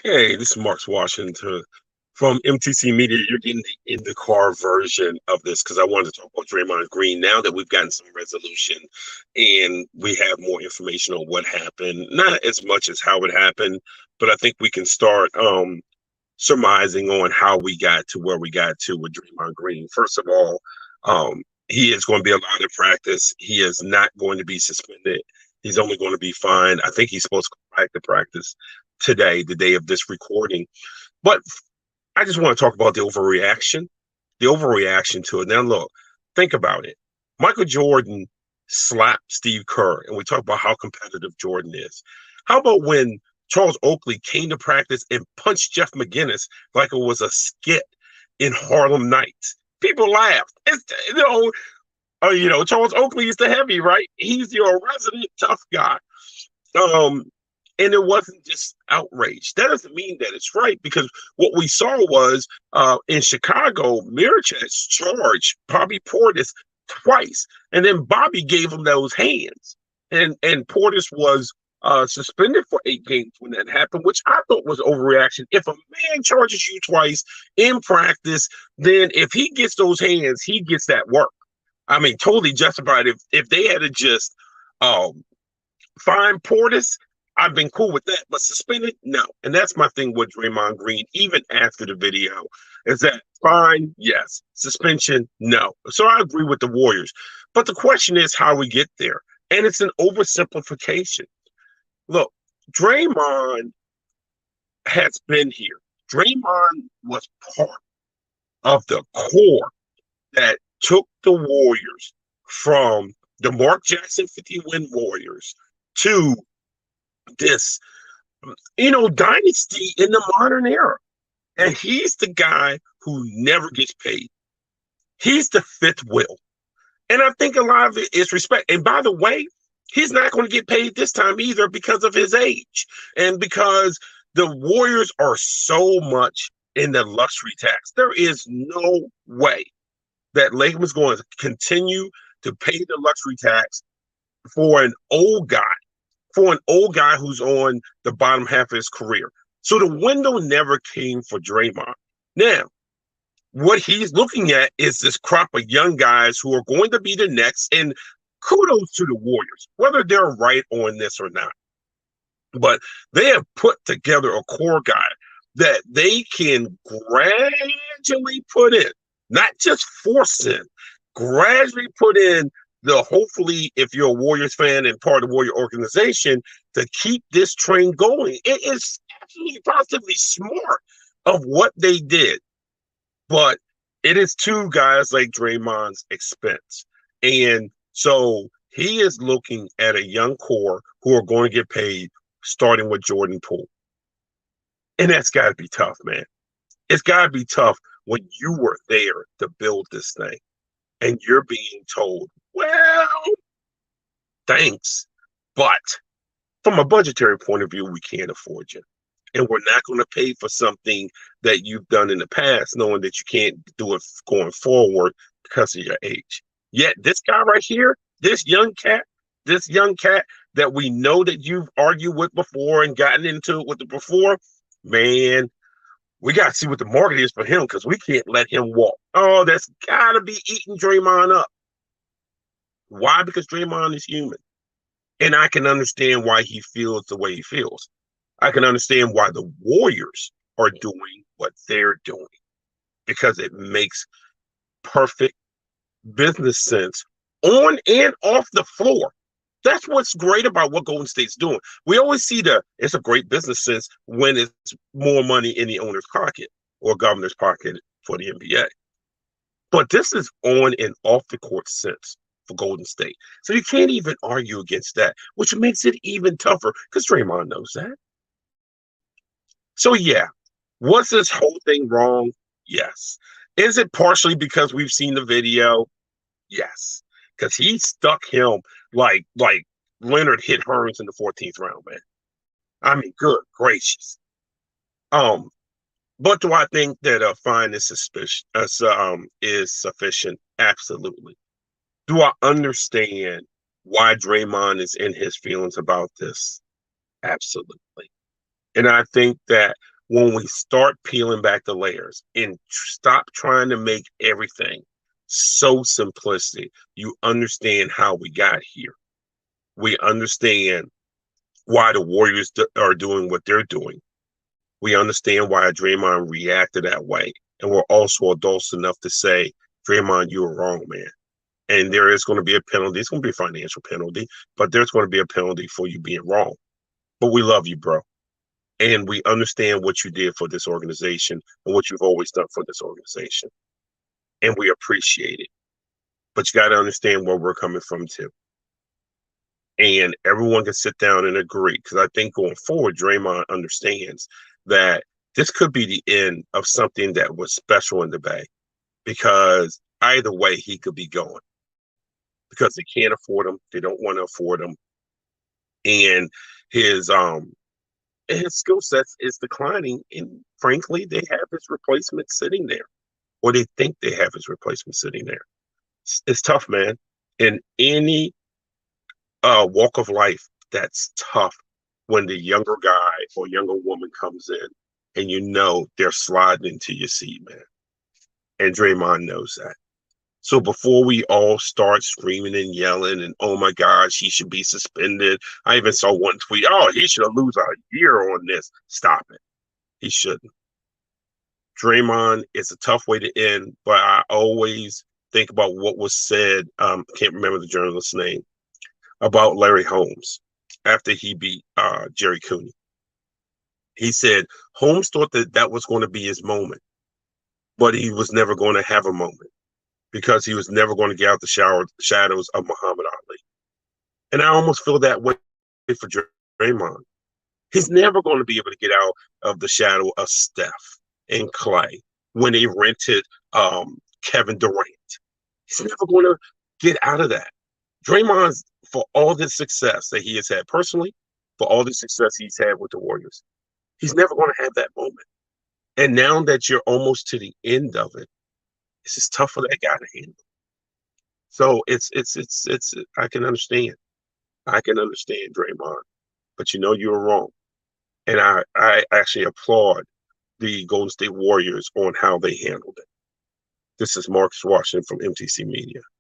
Hey, this is Marks Washington from MTC Media. You're getting the in the car version of this because I wanted to talk about Draymond Green now that we've gotten some resolution and we have more information on what happened. Not as much as how it happened, but I think we can start surmising on how we got to where we got to with Draymond Green. First of all, he is going to be allowed to practice. He is not going to be suspended. He's only going to be fined. I think he's supposed to come back to practice today, the day of this recording. But I just want to talk about the overreaction to it. Now, look, think about it. Michael Jordan slapped Steve Kerr, and we talk about how competitive Jordan is. How about when Charles Oakley came to practice and punched Jeff McGinnis like it was a skit in Harlem Nights? People laughed. Charles Oakley is the heavy, right? He's your resident tough guy. Um, and it wasn't just outrage. That doesn't mean that it's right because what we saw was in Chicago, Mirachez charged Bobby Portis twice, and then Bobby gave him those hands, and Portis was suspended for 8 games when that happened, which I thought was overreaction. If a man charges you twice in practice, then if he gets those hands, he gets that work. I mean, totally justified. If they had to just fine Portis, I've been cool with that, but suspended, no. And that's my thing with Draymond Green, even after the video, is that fine, yes. Suspension, no. So I agree with the Warriors. But the question is how we get there. And it's an oversimplification. Look, Draymond has been here. Draymond was part of the core that took the Warriors from the Mark Jackson 50-win Warriors to this, dynasty in the modern era. And he's the guy who never gets paid. He's the fifth wheel. And I think a lot of it is respect. And by the way, he's not going to get paid this time either because of his age and because the Warriors are so much in the luxury tax. There is no way that Latham is going to continue to pay the luxury tax for an old guy who's on the bottom half of his career. So the window never came for Draymond. Now, what he's looking at is this crop of young guys who are going to be the next, and kudos to the Warriors, whether they're right on this or not. But they have put together a core guy that they can gradually put in, not just force in, gradually put in hopefully, if you're a Warriors fan and part of the Warrior organization, to keep this train going. It is absolutely positively smart of what they did. But it is two guys like Draymond's expense. And so he is looking at a young core who are going to get paid, starting with Jordan Poole. And that's got to be tough, man. It's got to be tough when you were there to build this thing and you're being told, well, thanks, but from a budgetary point of view, we can't afford you. And we're not going to pay for something that you've done in the past, knowing that you can't do it going forward because of your age. Yet this guy right here, this young cat that we know that you've argued with before and gotten into it with it before, man, we got to see what the market is for him because we can't let him walk. Oh, that's got to be eating Draymond up. Why? Because Draymond is human. And I can understand why he feels the way he feels. I can understand why the Warriors are doing what they're doing because it makes perfect business sense on and off the floor. That's what's great about what Golden State's doing. We always see it's a great business sense when it's more money in the owner's pocket or governor's pocket for the NBA. But this is on and off the court sense for Golden State. So you can't even argue against that, which makes it even tougher because Draymond knows that. So yeah, was this whole thing wrong? Yes. Is it partially because we've seen the video? Yes. Because he stuck him like Leonard hit Hearns in the 14th round, man. I mean, good gracious. But do I think that a fine is sufficient? Absolutely. Do I understand why Draymond is in his feelings about this? Absolutely. And I think that when we start peeling back the layers and stop trying to make everything so simplistic, you understand how we got here. We understand why the Warriors are doing what they're doing. We understand why Draymond reacted that way. And we're also adults enough to say, Draymond, you were wrong, man. And there is going to be a penalty. It's going to be a financial penalty, but there's going to be a penalty for you being wrong. But we love you, bro. And we understand what you did for this organization and what you've always done for this organization. And we appreciate it. But you got to understand where we're coming from, too. And everyone can sit down and agree. Because I think going forward, Draymond understands that this could be the end of something that was special in the Bay. Because either way, he could be going. Because they can't afford him. They don't want to afford him. And his skill sets is declining. And frankly, they have his replacement sitting there. Or they think they have his replacement sitting there. It's tough, man. In any walk of life, that's tough when the younger guy or younger woman comes in and you know they're sliding into your seat, man. And Draymond knows that. So before we all start screaming and yelling and, oh my gosh, he should be suspended. I even saw one tweet, oh, he should lose a year on this. Stop it. He shouldn't. Draymond is a tough way to end, but I always think about what was said. Can't remember the journalist's name about Larry Holmes after he beat Jerry Cooney. He said Holmes thought that that was going to be his moment, but he was never going to have a moment because he was never going to get out the shadows of Muhammad Ali. And I almost feel that way for Draymond. He's never going to be able to get out of the shadow of Steph and Clay when they rented Kevin Durant. He's never going to get out of that. Draymond's, for all the success that he has had personally, for all the success he's had with the Warriors, he's never going to have that moment. And now that you're almost to the end of it, it's just tough for that guy to handle. So it's I can understand. I can understand Draymond, but you know you were wrong. And I actually applaud the Golden State Warriors on how they handled it. This is Marcus Washington from MTC Media.